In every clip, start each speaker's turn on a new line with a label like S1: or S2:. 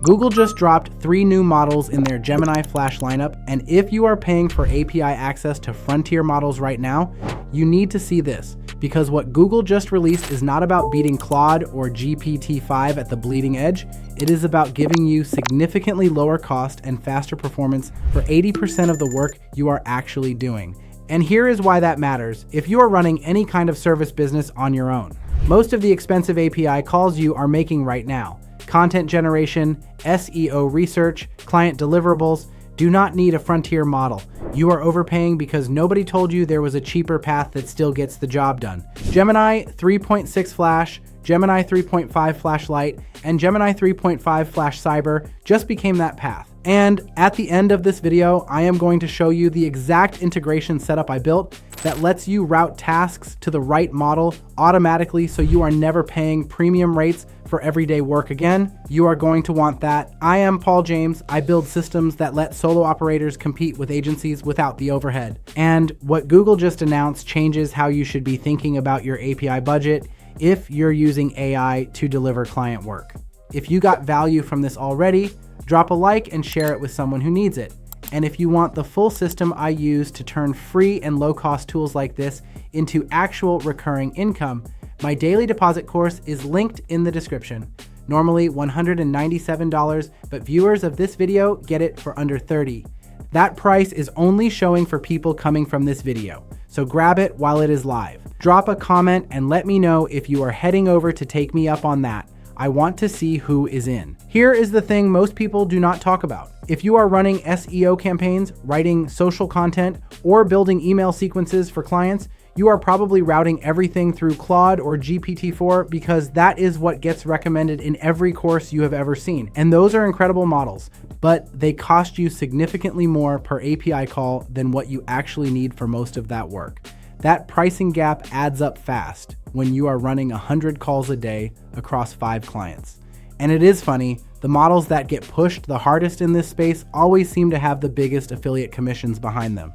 S1: Google just dropped 3 new models in their Gemini Flash lineup, and if you are paying for API access to frontier models right now, you need to see this, because what Google just released is not about beating Claude or GPT-5 at the bleeding edge. It is about giving you significantly lower cost and faster performance for 80% of the work you are actually doing. And here is why that matters if you are running any kind of service business on your own. Most of the expensive API calls you are making right now, content generation, SEO research, client deliverables, do not need a frontier model. You are overpaying because nobody told you there was a cheaper path that still gets the job done. Gemini 3.6 Flash, Gemini 3.5 Flash Lite, and Gemini 3.5 Flash Cyber just became that path. And at the end of this video, I am going to show you the exact integration setup I built that lets you route tasks to the right model automatically so you are never paying premium rates for everyday work again. You are going to want that. I am Paul James. I build systems that let solo operators compete with agencies without the overhead. And what Google just announced changes how you should be thinking about your API budget if you're using AI to deliver client work. If you got value from this already, drop a like and share it with someone who needs it. And if you want the full system I use to turn free and low-cost tools like this into actual recurring income, my daily deposit course is linked in the description. Normally $197, but viewers of this video get it for under $30. That price is only showing for people coming from this video, so grab it while it is live. Drop a comment and let me know if you are heading over to take me up on that. I want to see who is in. Here is the thing most people do not talk about. If you are running SEO campaigns, writing social content, or building email sequences for clients, you are probably routing everything through Claude or GPT-4 because that is what gets recommended in every course you have ever seen. And those are incredible models, but they cost you significantly more per API call than what you actually need for most of that work. That pricing gap adds up fast when you are running 100 calls a day across 5 clients. And it is funny, the models that get pushed the hardest in this space always seem to have the biggest affiliate commissions behind them.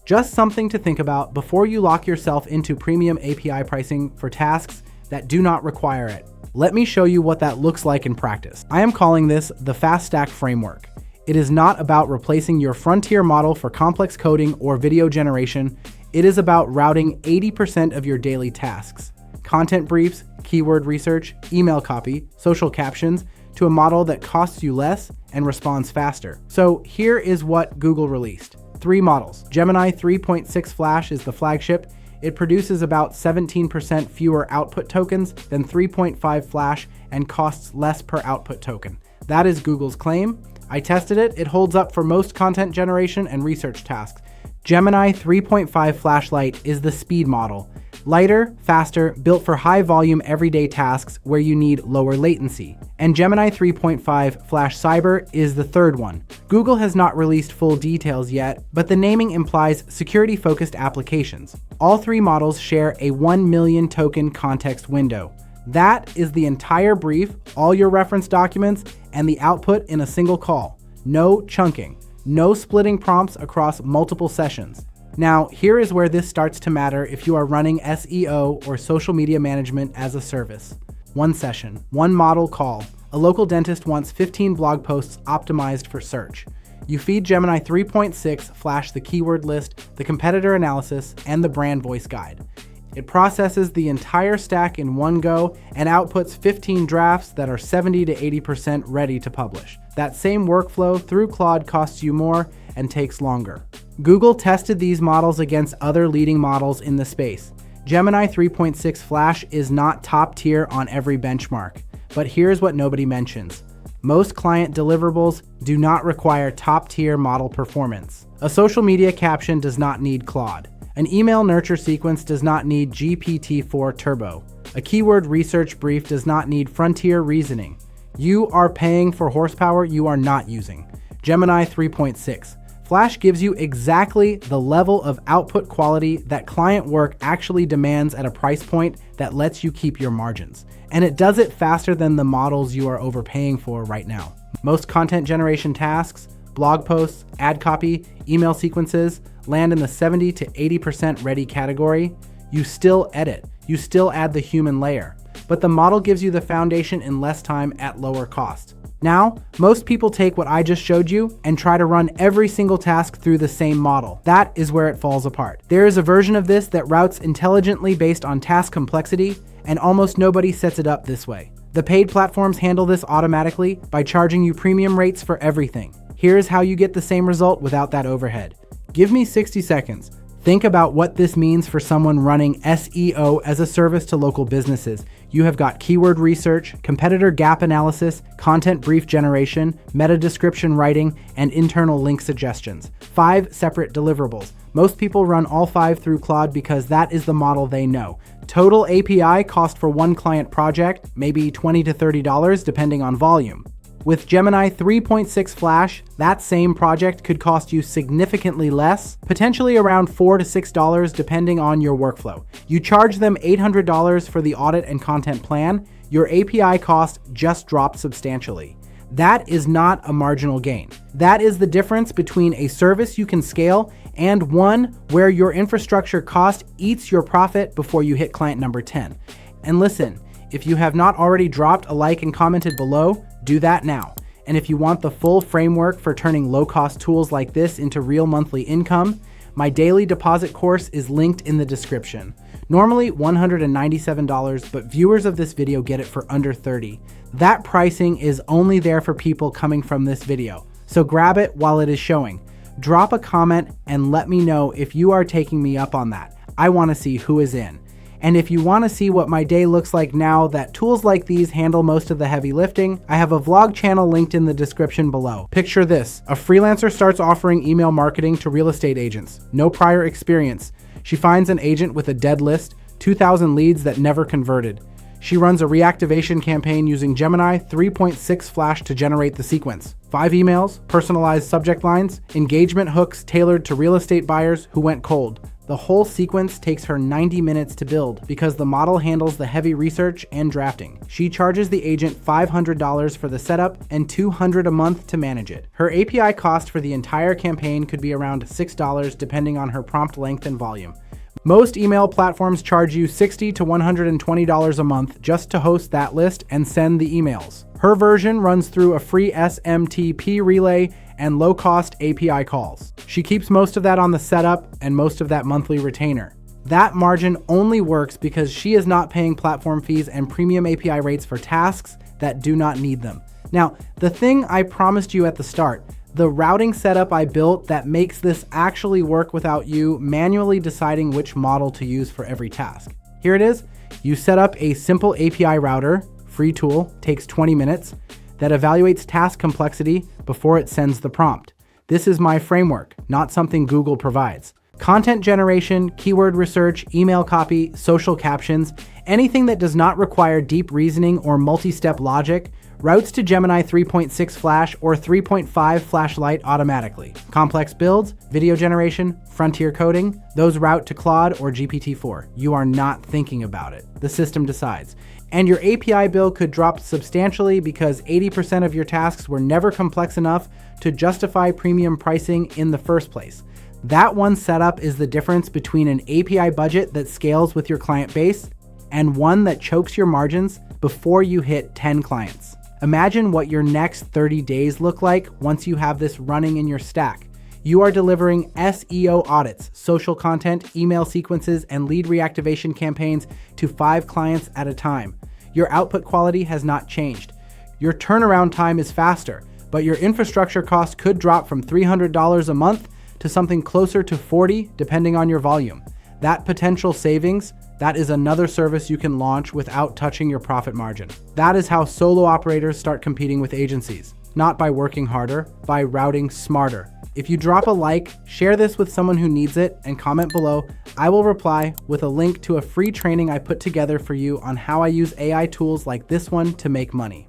S1: Just something to think about before you lock yourself into premium API pricing for tasks that do not require it. Let me show you what that looks like in practice. I am calling this the Fast Stack framework. It is not about replacing your frontier model for complex coding or video generation. It is about routing 80% of your daily tasks, content briefs, keyword research, email copy, social captions, to a model that costs you less and responds faster. So here is what Google released. 3 models. Gemini 3.6 Flash is the flagship. It produces about 17% fewer output tokens than 3.5 Flash and costs less per output token. That is Google's claim. I tested it. It holds up for most content generation and research tasks. Gemini 3.5 Flash Lite is the speed model. Lighter, faster, built for high volume everyday tasks where you need lower latency. And Gemini 3.5 Flash Cyber is the third one. Google has not released full details yet, but the naming implies security-focused applications. All 3 models share a 1 million token context window. That is the entire brief, all your reference documents, and the output in a single call. No chunking. No splitting prompts across multiple sessions. Now, here is where this starts to matter if you are running SEO or social media management as a service. 1 session, 1 model call. A local dentist wants 15 blog posts optimized for search. You feed Gemini 3.6 Flash the keyword list, the competitor analysis, and the brand voice guide. It processes the entire stack in one go and outputs 15 drafts that are 70 to 80% ready to publish. That same workflow through Claude costs you more and takes longer. Google tested these models against other leading models in the space. Gemini 3.6 Flash is not top tier on every benchmark, but here's what nobody mentions. Most client deliverables do not require top tier model performance. A social media caption does not need Claude. An email nurture sequence does not need GPT-4 Turbo. A keyword research brief does not need frontier reasoning. You are paying for horsepower you are not using. Gemini 3.6. Flash gives you exactly the level of output quality that client work actually demands at a price point that lets you keep your margins. And it does it faster than the models you are overpaying for right now. Most content generation tasks, blog posts, ad copy, email sequences land in the 70 to 80% ready category. You still edit, you still add the human layer, but the model gives you the foundation in less time at lower cost. Now, most people take what I just showed you and try to run every single task through the same model. That is where it falls apart. There is a version of this that routes intelligently based on task complexity, and almost nobody sets it up this way. The paid platforms handle this automatically by charging you premium rates for everything. Here's how you get the same result without that overhead. Give me 60 seconds. Think about what this means for someone running SEO as a service to local businesses. You have got keyword research, competitor gap analysis, content brief generation, meta description writing, and internal link suggestions. 5 separate deliverables. Most people run all 5 through Claude because that is the model they know. Total API cost for one client project, maybe $20 to $30 depending on volume. With Gemini 3.6 Flash, that same project could cost you significantly less, potentially around $4 to $6 depending on your workflow. You charge them $800 for the audit and content plan, your API cost just dropped substantially. That is not a marginal gain. That is the difference between a service you can scale and one where your infrastructure cost eats your profit before you hit client number 10. And listen, if you have not already dropped a like and commented below, do that now. And if you want the full framework for turning low-cost tools like this into real monthly income, my daily deposit course is linked in the description. Normally $197, but viewers of this video get it for under $30. That pricing is only there for people coming from this video, so grab it while it is showing. Drop a comment and let me know if you are taking me up on that. I want to see who is in. And if you want to see what my day looks like now that tools like these handle most of the heavy lifting, I have a vlog channel linked in the description below. Picture this: a freelancer starts offering email marketing to real estate agents. No prior experience. She finds an agent with a dead list, 2,000 leads that never converted. She runs a reactivation campaign using Gemini 3.6 Flash to generate the sequence. 5 emails, personalized subject lines, engagement hooks tailored to real estate buyers who went cold. The whole sequence takes her 90 minutes to build because the model handles the heavy research and drafting. She charges the agent $500 for the setup and $200 a month to manage it. Her API cost for the entire campaign could be around $6 depending on her prompt length and volume. Most email platforms charge you $60 to $120 a month just to host that list and send the emails. Her version runs through a free SMTP relay and low-cost API calls. She keeps most of that on the setup and most of that monthly retainer. That margin only works because she is not paying platform fees and premium API rates for tasks that do not need them. Now, the thing I promised you at the start, the routing setup I built that makes this actually work without you manually deciding which model to use for every task. Here it is. You set up a simple API router, free tool, takes 20 minutes, that evaluates task complexity before it sends the prompt. This is my framework, not something Google provides. Content generation, keyword research, email copy, social captions, anything that does not require deep reasoning or multi-step logic routes to Gemini 3.6 Flash or 3.5 Flash Lite automatically. Complex builds, video generation, frontier coding, those route to Claude or GPT-4. You are not thinking about it. The system decides. And your API bill could drop substantially because 80% of your tasks were never complex enough to justify premium pricing in the first place. That one setup is the difference between an API budget that scales with your client base and one that chokes your margins before you hit 10 clients. Imagine what your next 30 days look like once you have this running in your stack. You are delivering SEO audits, social content, email sequences, and lead reactivation campaigns to 5 clients at a time. Your output quality has not changed. Your turnaround time is faster, but your infrastructure cost could drop from $300 a month to something closer to $40 depending on your volume. That potential savings, that is another service you can launch without touching your profit margin. That is how solo operators start competing with agencies. Not by working harder, by routing smarter. If you drop a like, share this with someone who needs it, and comment below, I will reply with a link to a free training I put together for you on how I use AI tools like this one to make money.